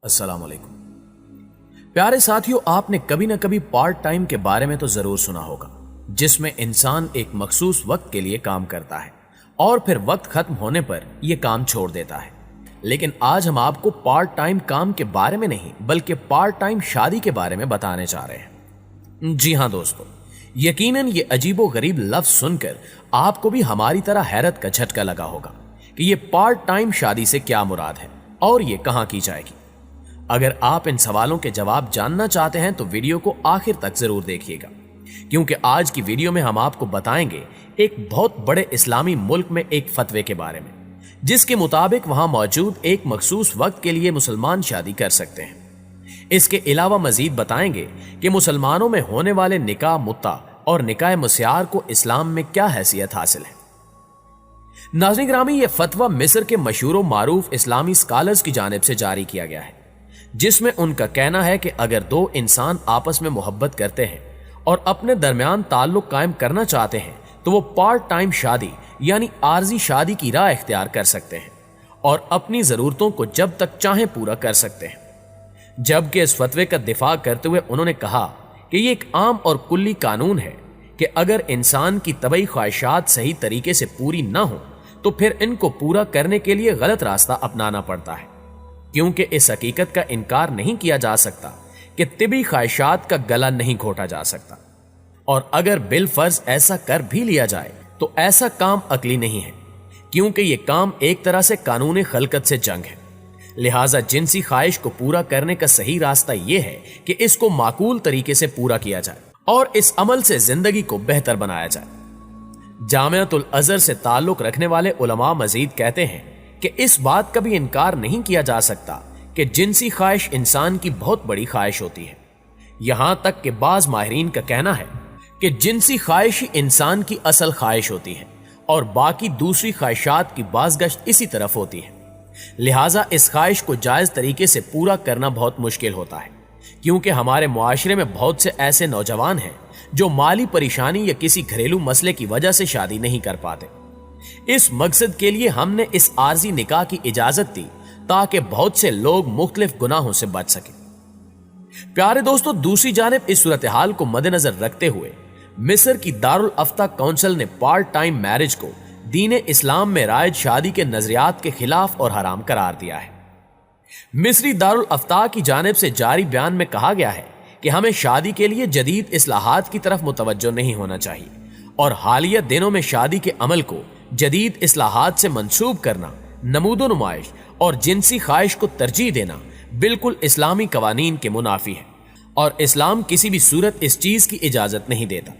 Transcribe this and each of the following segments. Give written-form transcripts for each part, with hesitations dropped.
अस्सलाम वालेकुम। प्यारे साथियों, आपने कभी ना कभी पार्ट टाइम के बारे में तो जरूर सुना होगा, जिसमें इंसान एक मखसूस वक्त के लिए काम करता है और फिर वक्त खत्म होने पर यह काम छोड़ देता है। लेकिन आज हम आपको पार्ट टाइम काम के बारे में नहीं बल्कि पार्ट टाइम शादी के बारे में बताने जा रहे हैं। जी हां दोस्तों, यकीनन ये अजीबो गरीब लफ्ज सुनकर आपको भी हमारी तरह हैरत का झटका लगा होगा कि ये पार्ट टाइम शादी से क्या मुराद है और ये कहां की जाएगी। अगर आप इन सवालों के जवाब जानना चाहते हैं तो वीडियो को आखिर तक जरूर देखिएगा, क्योंकि आज की वीडियो में हम आपको बताएंगे एक बहुत बड़े इस्लामी मुल्क में एक फतवे के बारे में, जिसके मुताबिक वहां मौजूद एक मखसूस वक्त के लिए मुसलमान शादी कर सकते हैं। इसके अलावा मजीद बताएंगे कि मुसलमानों में होने वाले निकाह मुत्ता और निकाह मुस्यार को इस्लाम में क्या हैसियत हासिल है। नाज़रीन ग्रामी, यह फतवा मिस्र के मशहूर मारूफ इस्लामी स्कॉलर्स की जानिब से जारी किया गया है, जिसमें उनका कहना है कि अगर दो इंसान आपस में मोहब्बत करते हैं और अपने दरमियान ताल्लुक कायम करना चाहते हैं तो वो पार्ट टाइम शादी यानी आर्जी शादी की राह इख्तियार कर सकते हैं और अपनी जरूरतों को जब तक चाहें पूरा कर सकते हैं। जबकि इस फतवे का दिफा करते हुए उन्होंने कहा कि ये एक आम और कुल्ली कानून है कि अगर इंसान की तबई ख्वाहिशात सही तरीके से पूरी ना हो तो फिर इनको पूरा करने के लिए गलत रास्ता अपनाना पड़ता है, क्योंकि इस हकीकत का इनकार नहीं किया जा सकता कि तिबी ख्वाहिशात का गला नहीं घोटा जा सकता, और अगर बिल फर्ज ऐसा कर भी लिया जाए तो ऐसा काम अक्ली नहीं है, क्योंकि यह काम एक तरह से कानून खलकत से जंग है। लिहाजा जिनसी ख्वाहिश को पूरा करने का सही रास्ता यह है कि इसको माकूल तरीके से पूरा किया जाए और इस अमल से जिंदगी को बेहतर बनाया जाए। जामिअतुल अज़हर से ताल्लुक रखने वाले उलमा मजीद कहते हैं कि इस बात का भी इनकार नहीं किया जा सकता कि जिनसी ख्वाहिश इंसान की बहुत बड़ी ख्वाहिश होती है। यहां तक कि बाज माहिरीन का कहना है कि जिनसी ख्वाहिश ही इंसान की असल ख्वाहिश होती है और बाकी दूसरी ख्वाहिशात की बाज़गश्त इसी तरफ होती है। लिहाजा इस ख्वाहिश को जायज तरीके से पूरा करना बहुत मुश्किल होता है, क्योंकि हमारे मुआशरे में बहुत से ऐसे नौजवान हैं जो माली परेशानी या किसी घरेलू मसले की वजह से शादी नहीं कर पाते। इस मकसद के लिए हमने इस आर्जी निकाह की इजाजत दी ताकि बहुत से लोग मुख्तलिफ गुनाहों से बच सके। प्यारे दोस्तों, दूसरी जानिब इस सूरत हाल को मद्देनजर रखते हुए मिस्र की दारुल अफ्ता काउंसिल ने पार्ट टाइम मैरिज को दीन इस्लाम में राइज शादी के नजरियात के खिलाफ और हराम करार दिया है। मिस्री दारुल अफ्ता की जानिब से जारी बयान में कहा गया है कि हमें शादी के लिए जदीद इस्लाहात की तरफ मुतवज्जो नहीं होना चाहिए और हालिया दिनों में शादी के अमल को जदीद इस्लाहात से मंसूब करना, नमूदो नुमाइश और जिनसी ख्वाहिश को तरजीह देना बिल्कुल इस्लामी कवानीन के मुनाफी है और इस्लाम किसी भी सूरत इस चीज की इजाजत नहीं देता।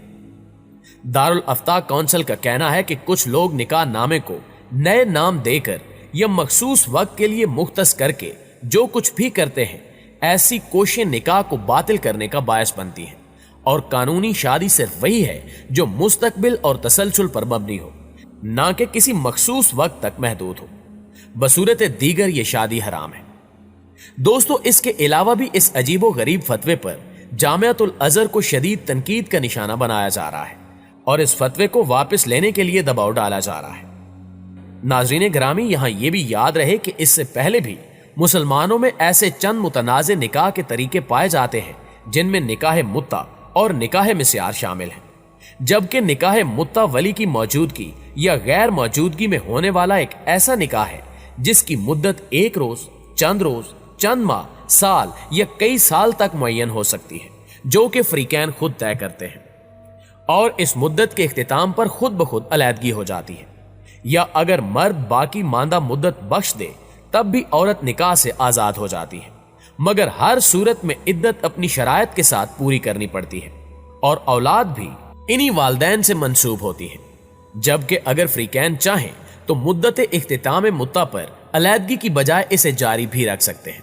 दारुल अफ्ता काउंसिल का कहना है कि कुछ लोग निकाह नामे को नए नाम देकर या मखसूस वक्त के लिए मुख्तस करके जो कुछ भी करते हैं, ऐसी कोशिश निकाह को बातिल करने का बायस बनती है और कानूनी शादी सिर्फ वही है जो मुस्तकबिल और तसलसल पर मबनी हो, ना कि किसी मखसूस वक्त तक महदूद हो। बसूरत दीगर ये शादी हराम है। दोस्तों, इसके अलावा भी इस अजीबो गरीब फतवे पर जामिअतुल अज़हर को शदीद तनकीद का निशाना बनाया जा रहा है और इस फतवे को वापस लेने के लिए दबाव डाला जा रहा है। नाज़रीन ग्रामी, यहां यह भी याद रहे कि इससे पहले भी मुसलमानों में ऐसे चंद मुतनाज़े निकाह के तरीके पाए जाते हैं जिनमें निकाह मुत्ता और निकाह मिस्यार शामिल है, जबकि निकाह मुत्ता वली की मौजूदगी या गैर मौजूदगी में होने वाला एक ऐसा निकाह है जिसकी मुद्दत एक रोज, चंद रोज, चंद माह, साल या कई साल तक मुअय्यन हो सकती है, जो कि फरीकैन खुद तय करते हैं और इस मुद्दत के इख्तिताम पर खुद ब खुद अलहदगी हो जाती है, या अगर मर्द बाकी मांदा मुद्दत बख्श दे तब भी औरत निकाह से आजाद हो जाती है, मगर हर सूरत में इद्दत अपनी शरायत के साथ पूरी करनी पड़ती है और औलाद भी इन्हीं वालदैन से मंसूब होती है। जबकि अगर फरीकैन चाहें तो मुद्दत इख्तिताम मुत्ता पर अलहदगी की बजाय इसे जारी भी रख सकते हैं।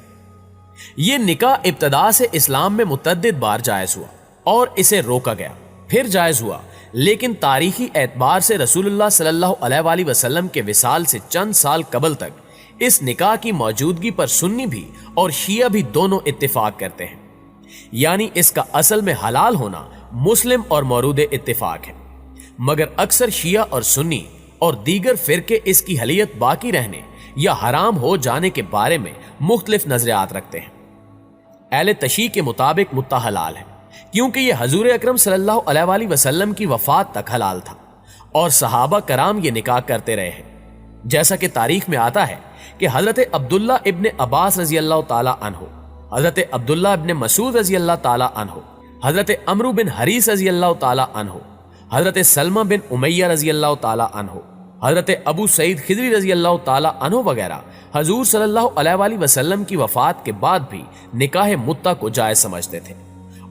यह निकाह इब्तदा से इस्लाम में मुतअद्दिद बार जायज हुआ और इसे रोका गया, फिर जायज हुआ, लेकिन तारीखी एतबार से रसूलुल्लाह सल्लल्लाहु अलैहि वसल्लम के विसाल से चंद साल कबल तक इस निकाह की मौजूदगी पर सुन्नी भी और शिया भी दोनों इत्तिफाक करते हैं, यानी इसका असल में हलाल होना मुस्लिम और मौरूद इत्तिफाक है, मगर अक्सर शिया और सुन्नी और दीगर फिरके इसकी हलियत बाकी रहने या हराम हो जाने के बारे में मुख्तलिफ नजरियात रखते हैं। अहले तशीह के मुताबिक मुत्ता हलाल है, क्योंकि यह हजूर अकरम सल्लल्लाहु अलैहि वसल्लम की वफात तक हलाल था और सहाबा कराम ये निकाह करते रहे हैं। जैसा कि तारीख में आता है कि हजरत अब्दुल्ला इब्ने अब्बास रजी अल्लाह ताला अन्हु, हजरत अब्दुल्ला इब्ने मसूद रजी अल्लाह ताला अन्हु, हजरत अमरू बिन हरीस रजी अल्लाह ताला अन्हु, हजरत सलमा बिन उमैया रजी अल्लाह ताला अन्हु, हजरत अबू सईद खिदरी रजी अल्लाह ताला अन्हु वगैरह हजूर सल्लल्लाहु अलैहि वसल्लम की वफात के बाद भी निकाह मुत्ता को जायज समझते थे।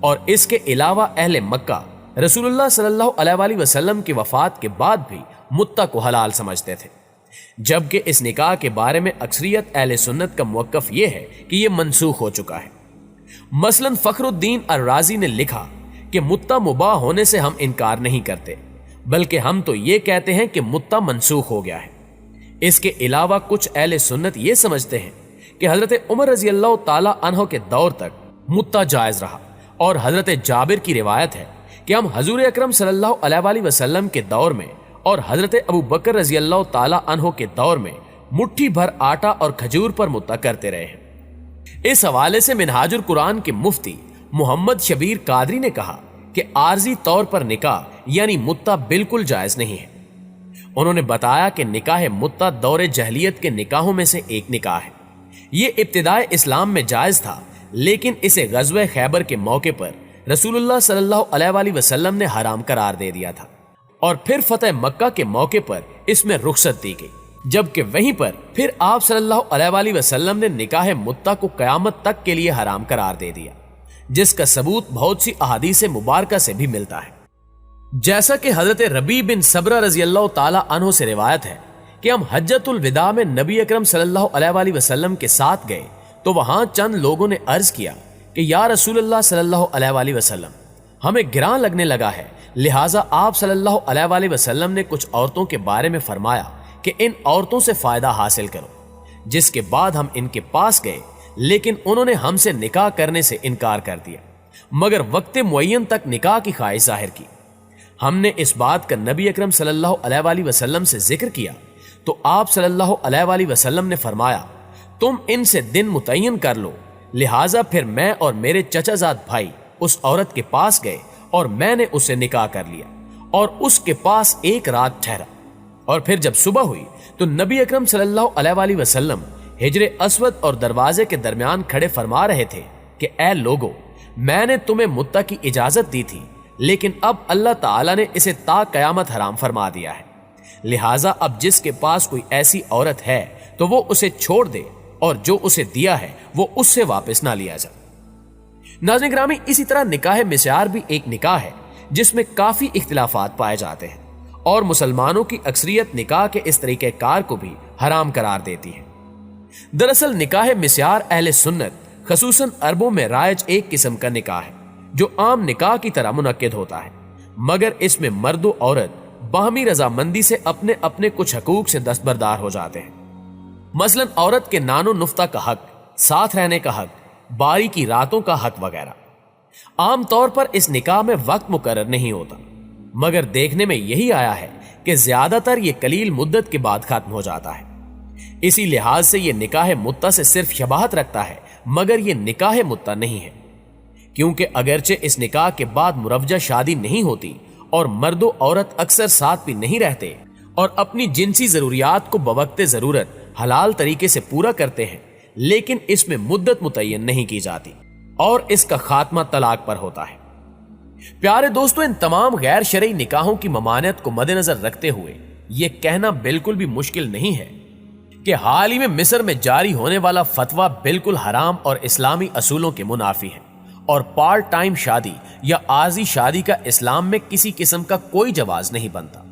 और इसके अलावा अहले मक्का रसूलुल्लाह सल्लल्लाहु अलैहि वसल्लम की वफात के बाद भी मुत्ता को हलाल समझते थे, जबकि इस निकाह के बारे में अक्सरियत अहले सुन्नत का मौक़िफ़ यह है कि यह मनसूख हो चुका है। मसलन फखरुद्दीन अर्राजी ने लिखा कि मुत्ता मुबाह होने से हम इनकार नहीं करते, बल्कि हम तो ये कहते हैं कि मुत्ता मनसूख हो गया है। इसके अलावा कुछ अहले सुन्नत ये समझते हैं कि हजरत उमर रजी अल्लाह ताला अन्हु के दौर तक मुत्ता जायज रहा, और हजरत जाबिर की रिवायत है कि हम हजूर अकरम सल्लल्लाहु अलैहि वसल्लम के दौर में और हजरत अबू बकर रजी अल्लाह ताला अन्हु के दौर में मुट्ठी भर आटा और खजूर पर मुत्ता करते रहे हैं। इस हवाले से मिनहाजुल कुरान के मुफ्ती मोहम्मद शबीर कादरी ने कहा कि आर्जी तौर पर निकाह यानी मुत्ता बिल्कुल जायज नहीं है। उन्होंने बताया कि निकाह मुत्ता दौरे जहलियत के निकाहों में से एक निकाह है। ये इब्तिदाए इस्लाम में जायज था, लेकिन इसे गज़वे खैबर के मौके पर रसूलुल्लाह सल्लल्लाहु अलैहि वसल्लम ने हराम करार दे दिया था, और फिर फतह मक्का के मौके पर इसमें रुखसत दी गई, जबकि वहीं पर फिर आप सल्लल्लाहु अलैहि वसल्लम ने निकाह मुत्ता को कयामत तक के लिए हराम करार दे दिया, जिसका सबूत बहुत सी अहादीस मुबारका से भी मिलता है। जैसा कि हजरत रबी बिन सबरा रजी अल्लाह ताला अन्हु से रिवायत है कि हम हज्जतुल विदा में नबी अकरम सल्लल्लाहु अलैहि वसल्लम के साथ गए तो वहां चंद लोगों ने अर्ज किया कि या रसूलुल्लाह सल्लल्लाहु अलैहि वसल्लम, हमें गिरां लगने लगा है, लिहाजा आप सल्लल्लाहु अलैहि वसल्लम ने कुछ औरतों के बारे में फरमाया कि इन औरतों से फायदा हासिल करो। जिसके बाद हम इनके पास गए, लेकिन उन्होंने हमसे निकाह करने से इनकार कर दिया, मगर वक्त मुअय्यन तक निकाह की ख्वाहिश जाहिर की। हमने इस बात का नबी अकरम सल्लल्लाहु अलैहि वसल्लम से जिक्र किया तो आप सल्लल्लाहु अलैहि वसल्लम ने फरमाया, तुम इनसे दिन मुतय्यन कर लो। लिहाजा फिर मैं और मेरे चचाजाद भाई उस औरत के पास गए और मैंने उससे निकाह कर लिया और उसके पास एक रात ठहरा, और फिर जब सुबह हुई तो नबी अकरम सल्लल्लाहु अलैहि वसल्लम हिजरे अस्वद और दरवाजे के दरमियान खड़े फरमा रहे थे कि ऐ लोगो, मैंने तुम्हें मुत्ता की इजाजत दी थी, लेकिन अब अल्लाह ताला ने इसे ता कयामत हराम फरमा दिया है। लिहाजा अब जिसके पास कोई ऐसी औरत है तो वो उसे छोड़ दे, और जो उसे दिया है वो उससे वापस ना लिया जाए। नाज़रीन गिरामी, इसी तरह निकाह मिस्यार भी एक निकाह है जिसमें काफी इख्तिलाफात पाए जाते हैं, और मुसलमानों की अक्सरियत निकाह के इस तरीके कार को भी हराम करार देती है। दरअसल निकाह मिस्यार अहले सुन्नत खसूसन अरबों में राइज एक किस्म का निकाह है जो आम निकाह की तरह मुनक्किद होता है, मगर इसमें मर्द और औरत बाहमी रजामंदी से अपने अपने कुछ हकूक से दस्तबरदार हो जाते हैं। मसलन औरत के नानो नुफ्ता का हक, साथ रहने का हक, बारी की रातों का हक वगैरह। आम तौर पर इस निकाह में वक्त मुकर्रर नहीं होता, मगर देखने में यही आया है कि ज्यादातर ये कलील मुद्दत के बाद खत्म हो जाता है। इसी लिहाज से ये निकाह मुत्ता से सिर्फ शबाहत रखता है, मगर ये निकाह मुत्ता नहीं है, क्योंकि अगरचे इस निकाह के बाद मुरवजा शादी नहीं होती और मर्दो औरत अक्सर साथ भी नहीं रहते और अपनी जिनसी जरूरियात को बवक्ते जरूरत हलाल तरीके से पूरा करते हैं, लेकिन इसमें मुद्दत मुतय्यन नहीं की जाती और इसका खात्मा तलाक पर होता है। प्यारे दोस्तों, इन तमाम गैर शरई निकाहों की ममानियत को मद्देनजर रखते हुए यह कहना बिल्कुल भी मुश्किल नहीं है कि हाल ही में मिस्र में जारी होने वाला फतवा बिल्कुल हराम और इस्लामी असूलों के मुनाफी है, और पार्ट टाइम शादी या आजी शादी का इस्लाम में किसी किस्म का कोई जवाज नहीं बनता।